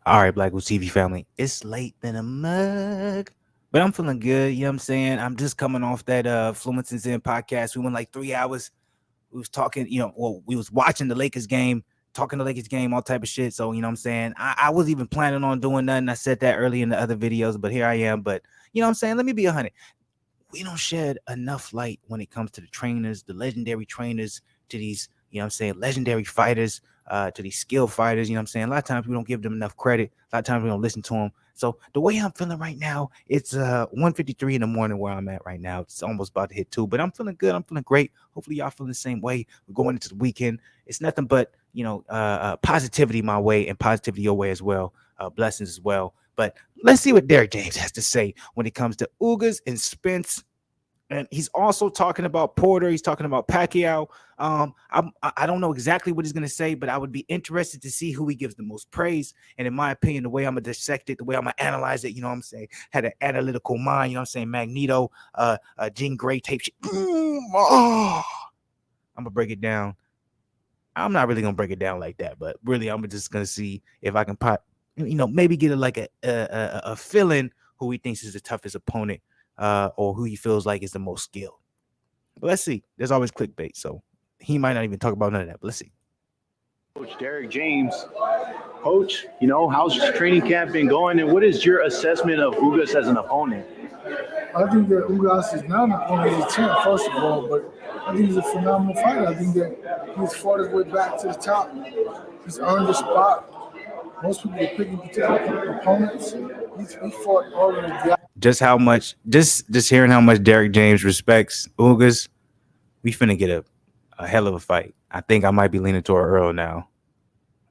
All right, BlakGooseTV family. It's late than a mug, but I'm feeling good. You know what I'm saying? I'm just coming off that Fluence and Zen podcast. We went like 3 hours. We was talking, we was watching the Lakers game, talking the Lakers game, all type of shit. So, you know what I'm saying? I wasn't even planning on doing nothing. I said that early in the other videos, but here I am. But you know what I'm saying? Let me be 100. We don't shed enough light when it comes to the trainers, the legendary trainers, to these, you know what I'm saying, legendary fighters, to these skilled fighters, you know what I'm saying? A lot of times we don't give them enough credit. A lot of times we don't listen to them. So the way I'm feeling right now, it's 1:53 in the morning where I'm at right now. It's almost about to hit 2, but I'm feeling good. I'm feeling great. Hopefully y'all feeling the same way. We're going into the weekend. It's nothing but, positivity my way and positivity your way as well. Blessings as well. But let's see what Derrick James has to say when it comes to Ugas and Spence. And he's also talking about Porter. He's talking about Pacquiao. I don't know exactly what he's going to say, but I would be interested to see who he gives the most praise. And in my opinion, the way I'm going to dissect it, the way I'm going to analyze it, you know what I'm saying, had an analytical mind, you know what I'm saying, Magneto, Jean Grey tape shit. I'm going to break it down. I'm not really going to break it down like that, but really I'm just going to see if I can maybe get a feeling who he thinks is the toughest opponent, or who he feels like is the most skilled. But let's see. There's always clickbait, so he might not even talk about none of that. But let's see. Coach Derrick James. Coach, how's training camp been going, and what is your assessment of Ugas as an opponent? I think that Ugas is not an opponent, he's a champ, first of all, but I think he's a phenomenal fighter. I think that he's fought his way back to the top. He's earned a spot. Most people are picking particular opponents. He fought all of the guys. Just hearing how much Derrick James respects Ugas, we finna get a hell of a fight. I think I might be leaning toward Earl now.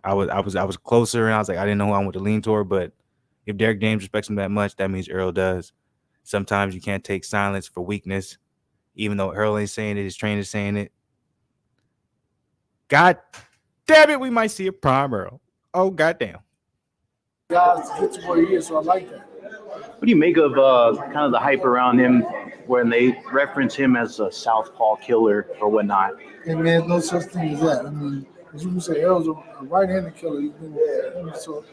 I was closer, and I was like, I didn't know who I wanted to lean toward, but if Derrick James respects him that much, that means Earl does. Sometimes you can't take silence for weakness, even though Earl ain't saying it, his trainer's saying it. God damn it, we might see a prime Earl. Oh, goddamn. Guys to get to where he is, so I like that. What do you make of kind of the hype around him when they reference him as a southpaw killer or whatnot? And man, no such thing as that. I mean, as you can say, Errol's a right-handed killer. He's been so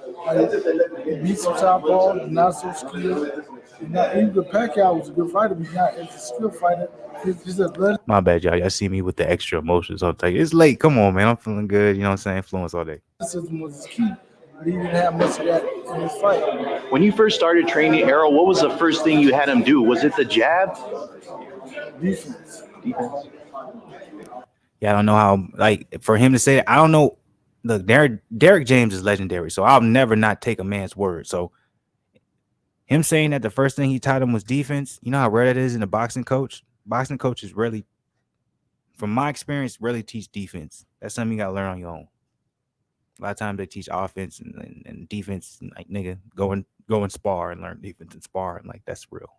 he beats some southpaw, not so skilled. Even Pacquiao was a good fighter, but he's not as a skilled fighter. He's athletic. My bad, y'all. Y'all see me with the extra emotions. I'll tell you, it's late. Come on, man. I'm feeling good. You know what I'm saying? Influence all day. Athleticism was his key. But he didn't have much of that in his fight. When you first started training Errol, what was the first thing you had him do? Was it the jab? Defense. Yeah, I don't know how, like, for him to say that. I don't know. Look, Derrick James is legendary, so I'll never not take a man's word. So him saying that the first thing he taught him was defense, you know how rare that is in a boxing coach? Boxing coaches rarely, from my experience, rarely teach defense. That's something you got to learn on your own. A lot of times they teach offense and defense, and like, nigga, go and spar and learn defense and spar, and like, that's real.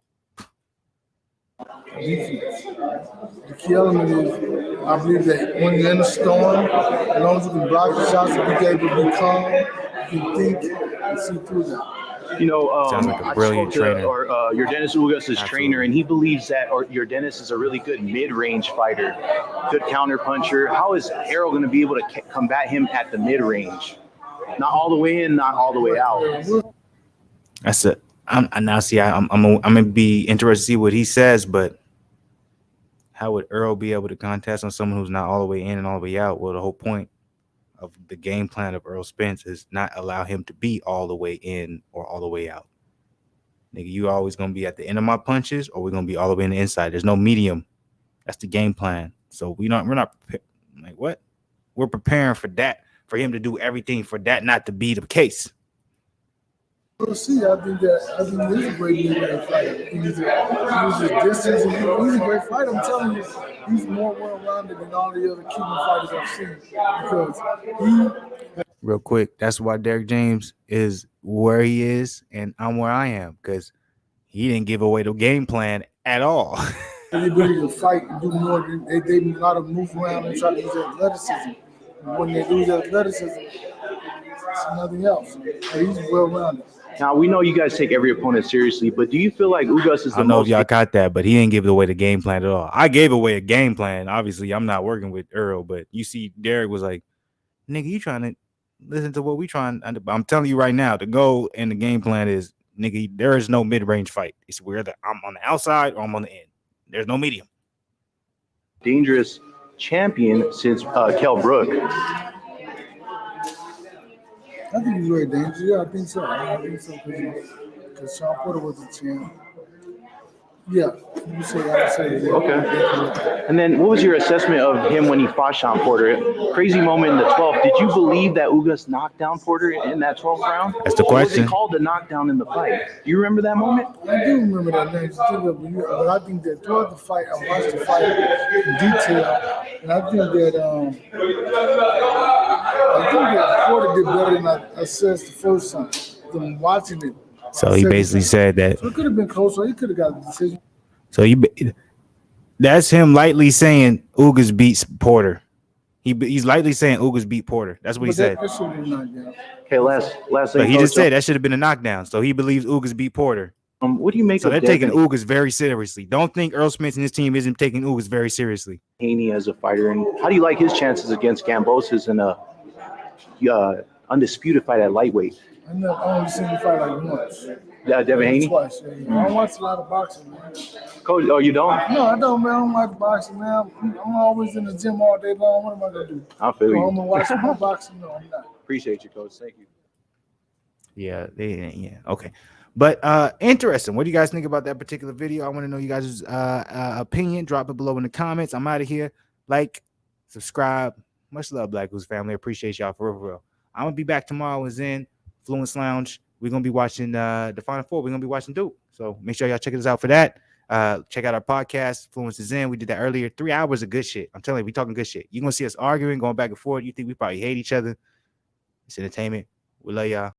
Defense. The key element is, I believe that when you're in a storm, as long as you can block the shots and be able to be calm, you can think and see through them. Sounds like a I brilliant spoke trainer. to your Dennis Ugas' Absolutely. trainer, and he believes that your Dennis is a really good mid-range fighter, good counter puncher. How is Errol going to be able to combat him at the mid-range? Not all the way in, not all the way out. That's it. I'm gonna be interested to see what he says, but how would Earl be able to contest on someone who's not all the way in and all the way out? Well, the whole point of the game plan of Errol Spence is not allow him to be all the way in or all the way out. Nigga, you always gonna be at the end of my punches, or we're gonna be all the way in the inside. There's no medium. That's the game plan. So we're not like what? We're preparing for that, for him to do everything for that not to be the case. We'll see. I think he's a great mid-range fighter. He uses distance. He's a great fighter. I'm telling you, he's more well-rounded than all the other Cuban fighters I've seen because he. Real quick, that's why Derrick James is where he is, and I'm where I am, because he didn't give away the game plan at all. The ability to fight and do more. They a lot of move around and try to use athleticism. And when they lose athleticism, it's nothing else. But he's well-rounded. Now, we know you guys take every opponent seriously, but do you feel like Ugas is the I don't know most... if y'all got that, but he didn't give away the game plan at all. I gave away a game plan. Obviously, I'm not working with Earl, but you see Derrick was like, nigga, you trying to listen to what we trying. I'm telling you right now, the goal and the game plan is, nigga, there is no mid-range fight. It's whether I'm on the outside or I'm on the end. There's no medium. Dangerous champion since Kell Brook. I think he's very dangerous. Yeah, I think so. I think so because Sean Porter was a champ. Yeah, you say I say yeah. Okay. And then what was your assessment of him when he fought Sean Porter? Crazy moment in the 12th. Did you believe that Ugas knocked down Porter in that 12th round? That's the Or was question. it called the knockdown in the fight? Do you remember that moment? I do remember that match, but I think that throughout the fight, I watched the fight in detail, and I think that Porter did better than I assessed the first time. From watching it. So he basically said that. So it could have been closer. He could have got the decision. So that's him lightly saying Ugas beats Porter. He's lightly saying Ugas beat Porter. That's what he said. That should have been knocked out. Okay, last thing. But he just said that should have been a knockdown. So he believes Ugas beat Porter. What do you make So of they're taking Devin Ugas very seriously. Don't think Errol Spence and his team isn't taking Ugas very seriously. Haney as a fighter, and how do you like his chances against Gambosis in a undisputed fight at lightweight? I only seen him fight like once. Yeah, Devin Haney. Twice. Yeah. I don't watch a lot of boxing, man. Coach, oh, you don't? No, I don't, man. I don't watch boxing, man. I'm always in the gym all day long. What am I gonna do? I feel I'm you. gonna watch some more boxing? No, I'm not. Appreciate you, Coach. Thank you. Yeah, okay. But interesting. What do you guys think about that particular video? I want to know you guys' opinion. Drop it below in the comments. I'm out of here. Like, subscribe. Much love, Black Goose family. Appreciate y'all for real. I'm gonna be back tomorrow. Is in Fluence Lounge. We're gonna be watching the Final Four. We're gonna be watching Duke. So make sure y'all check us out for that. Check out our podcast. Fluence is in. We did that earlier. 3 hours of good shit. I'm telling you, we talking good shit. You're gonna see us arguing, going back and forth. You think we probably hate each other. It's entertainment. We love y'all.